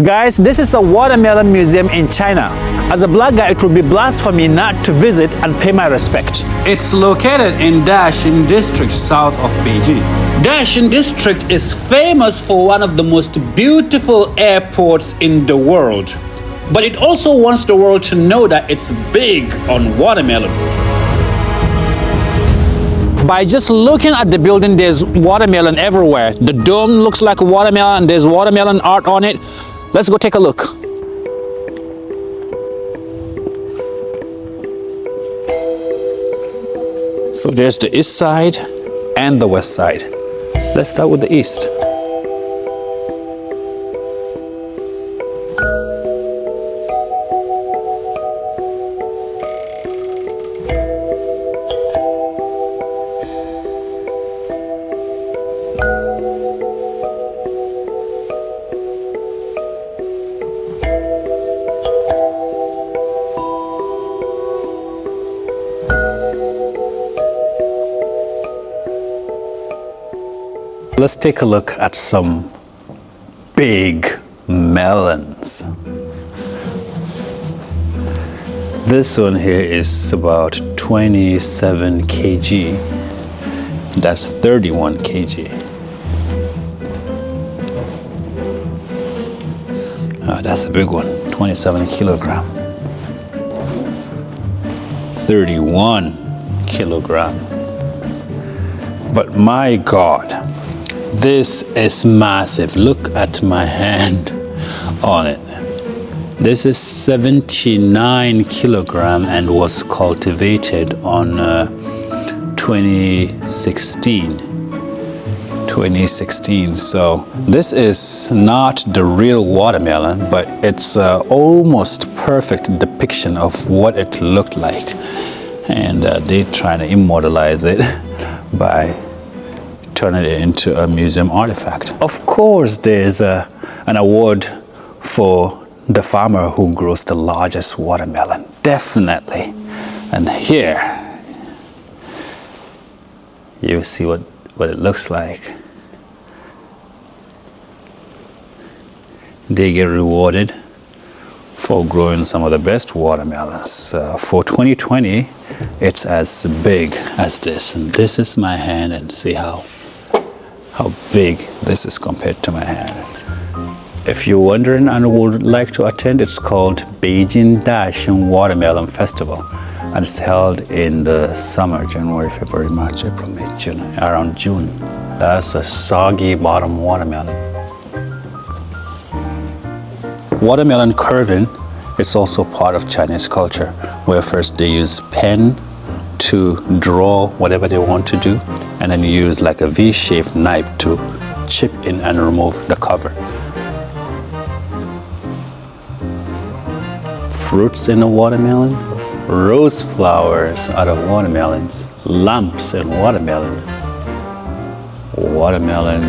Guys, this is a watermelon museum in China. As a black guy, it would be blasphemy not to visit and pay my respect. It's located in Daxing district south of Beijing. Daxing district is famous for one of the most beautiful airports in the world. But it also wants the world to know that it's big on watermelon. By just looking at the building, there's watermelon everywhere. The dome looks like a watermelon and there's watermelon art on it. Let's go take a look. So there's the east side and the west side. Let's start with the east. Let's take a look at some big melons. This one here is about 27 kg. That's 31 kg. That's a big one, 27 kilogram. 31 kilogram. But my God, this is massive. Look at my hand on it. This is 79 kilogram and was cultivated on 2016. So this is not the real watermelon, but it's almost perfect depiction of what it looked like. And they're trying to immortalize it by turning it into a museum artifact. Of course, there's an award for the farmer who grows the largest watermelon, definitely. And here, you see what it looks like. They get rewarded for growing some of the best watermelons. For 2020, it's as big as this. And this is my hand, and see how big this is compared to my hand. If you're wondering and would like to attend, it's called Beijing Daxing Watermelon Festival, and it's held in the summer, January, February, March, April, May, June, around June. That's a soggy bottom watermelon. Watermelon carving is also part of Chinese culture, where first they use pen to draw whatever they want to do, and then use like a V-shaped knife to chip in and remove the cover. Fruits in a watermelon, rose flowers out of watermelons, lamps in watermelon, watermelon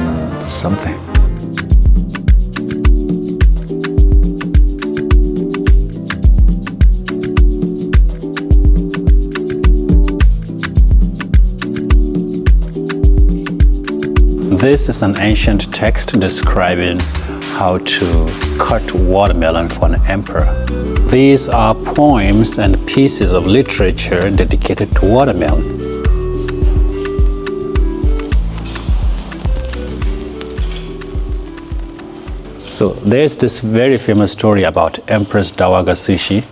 something. This is an ancient text describing how to cut watermelon for an emperor. These are poems and pieces of literature dedicated to watermelon. So there's this very famous story about Empress Dowager Cixi,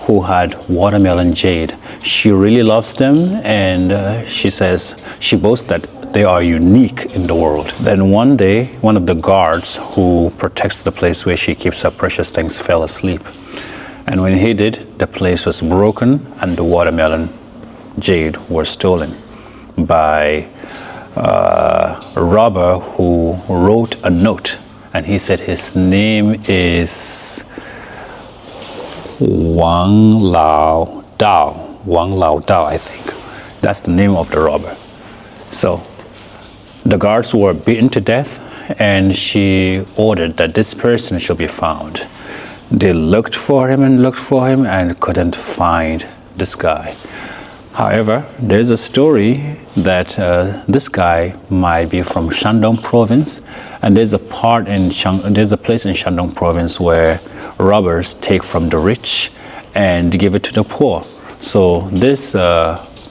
who had watermelon jade. She really loves them, and she boasts that they are unique in the world. Then one day, one of the guards who protects the place where she keeps her precious things fell asleep. And when he did, the place was broken and the watermelon jade were stolen by a robber who wrote a note. And he said his name is Wang Lao Dao, I think. That's the name of the robber. So the guards were beaten to death, and she ordered that this person should be found. They looked for him and couldn't find this guy. However, there's a story that this guy might be from Shandong province, And there's a place in Shandong province where robbers take from the rich and give it to the poor. So this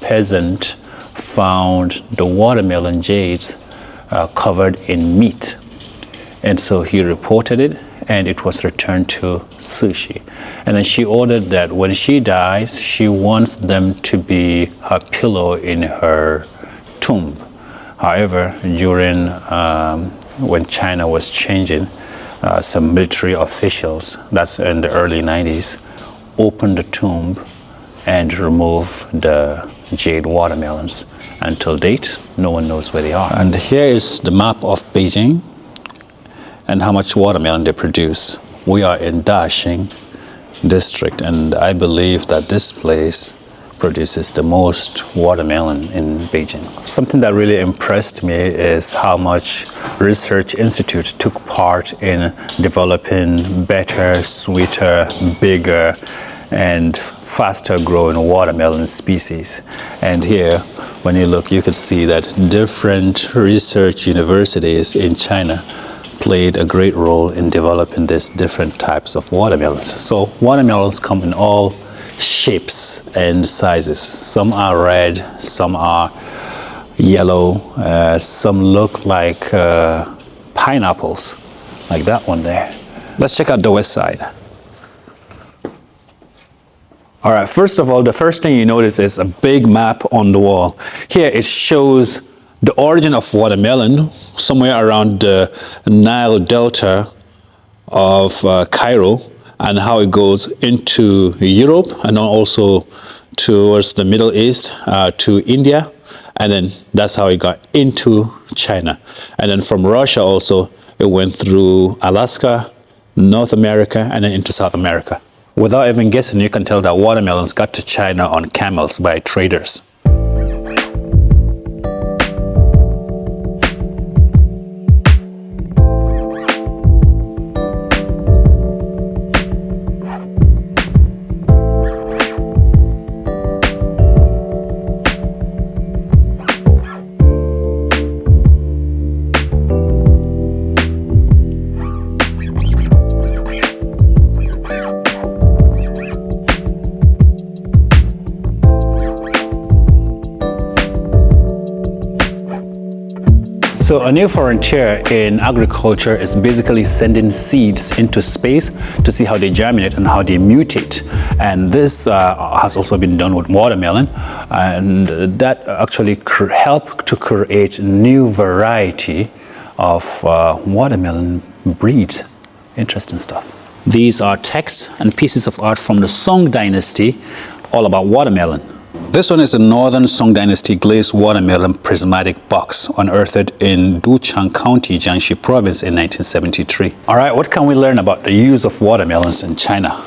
peasant found the watermelon jades covered in meat. And so he reported it, and it was returned to Sushi. And then she ordered that when she dies, she wants them to be her pillow in her tomb. However, during when China was changing, some military officials, that's in the early 90s, opened the tomb and removed the jade watermelons. Until date, no one knows where they are. And here is the map of Beijing and how much watermelon they produce. We are in Daxing district, and I believe that this place produces the most watermelon in Beijing. Something that really impressed me is how much research institute took part in developing better, sweeter, bigger, and faster growing watermelon species. And here, when you look, you could see that different research universities in China played a great role in developing these different types of watermelons. So watermelons come in all shapes and sizes. Some are red, some are yellow, some look like pineapples, like that one there. Let's check out the west side. All right, first of all, the first thing you notice is a big map on the wall. Here it shows the origin of watermelon somewhere around the Nile Delta of Cairo, and how it goes into Europe, and then also towards the Middle East to India, and then that's how it got into China. And then from Russia also, it went through Alaska, North America, and then into South America. Without even guessing, you can tell that watermelons got to China on camels by traders. So a new frontier in agriculture is basically sending seeds into space to see how they germinate and how they mutate. And this has also been done with watermelon, and that actually helped to create new variety of watermelon breeds. Interesting stuff. These are texts and pieces of art from the Song Dynasty, all about watermelon. This one is the Northern Song Dynasty glazed watermelon prismatic box unearthed in Duchang County, Jiangxi Province in 1973. All right, what can we learn about the use of watermelons in China?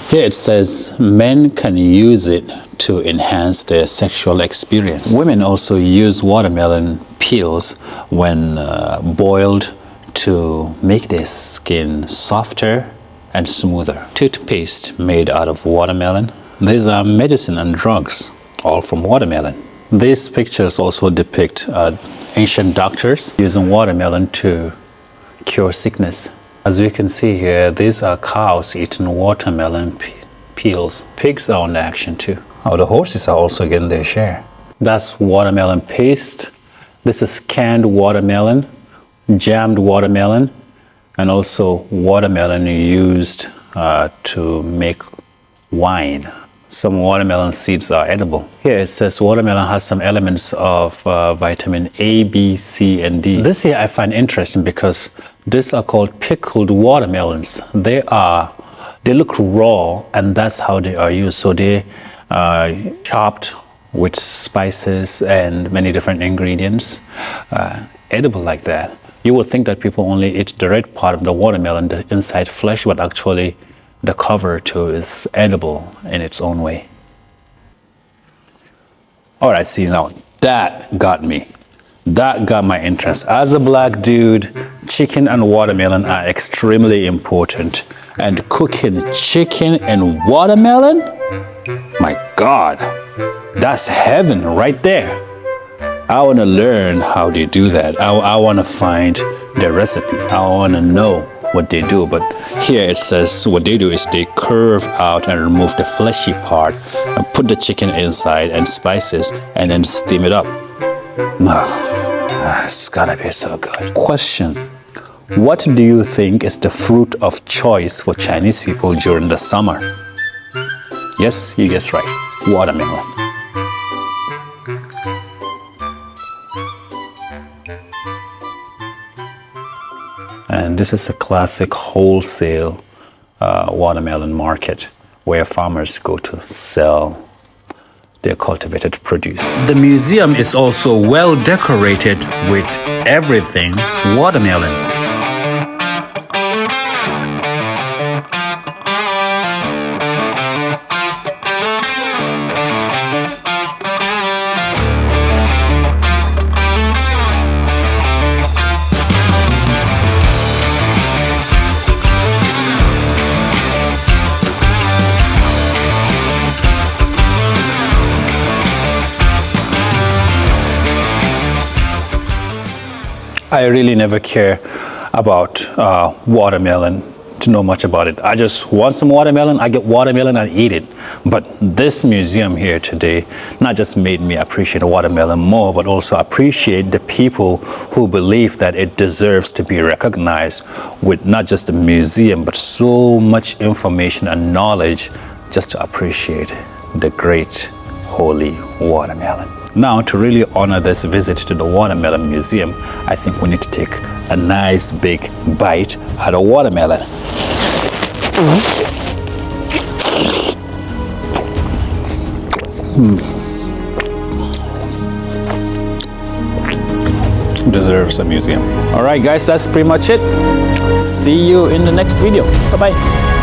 Here it says men can use it to enhance their sexual experience. Women also use watermelon peels when boiled to make their skin softer and smoother. Toothpaste made out of watermelon. These are medicine and drugs, all from watermelon. These pictures also depict ancient doctors using watermelon to cure sickness. As you can see here, these are cows eating watermelon peels. Pigs are on action too. Oh, the horses are also getting their share. That's watermelon paste. This is canned watermelon, jammed watermelon, and also watermelon used to make wine. Some watermelon seeds are edible. Here it says watermelon has some elements of vitamin A, B, C, and D. This here I find interesting because these are called pickled watermelons. They look raw, and that's how they are used. So they are chopped with spices and many different ingredients, edible like that. You would think that people only eat the red part of the watermelon, the inside flesh, but actually the cover too is edible in its own way. All right, see now, that got me. That got my interest. As a black dude, chicken and watermelon are extremely important. And cooking chicken and watermelon? My God, that's heaven right there. I want to learn how they do that. I want to find their recipe. I want to know what they do, but here it says what they do is they curve out and remove the fleshy part and put the chicken inside and spices and then steam it up. It's gotta be so good. Question: what do you think is the fruit of choice for Chinese people during the summer? Yes, you guessed right. Watermelon. And this is a classic wholesale watermelon market where farmers go to sell their cultivated produce. The museum is also well decorated with everything watermelon. I really never care about watermelon to know much about it. I just want some watermelon, I get watermelon and eat it. But this museum here today not just made me appreciate watermelon more, but also appreciate the people who believe that it deserves to be recognized with not just a museum, but so much information and knowledge just to appreciate the great holy watermelon. Now, to really honor this visit to the Watermelon Museum, I think we need to take a nice big bite out of watermelon. Deserves a museum. All right, guys, that's pretty much it. See you in the next video. Bye-bye.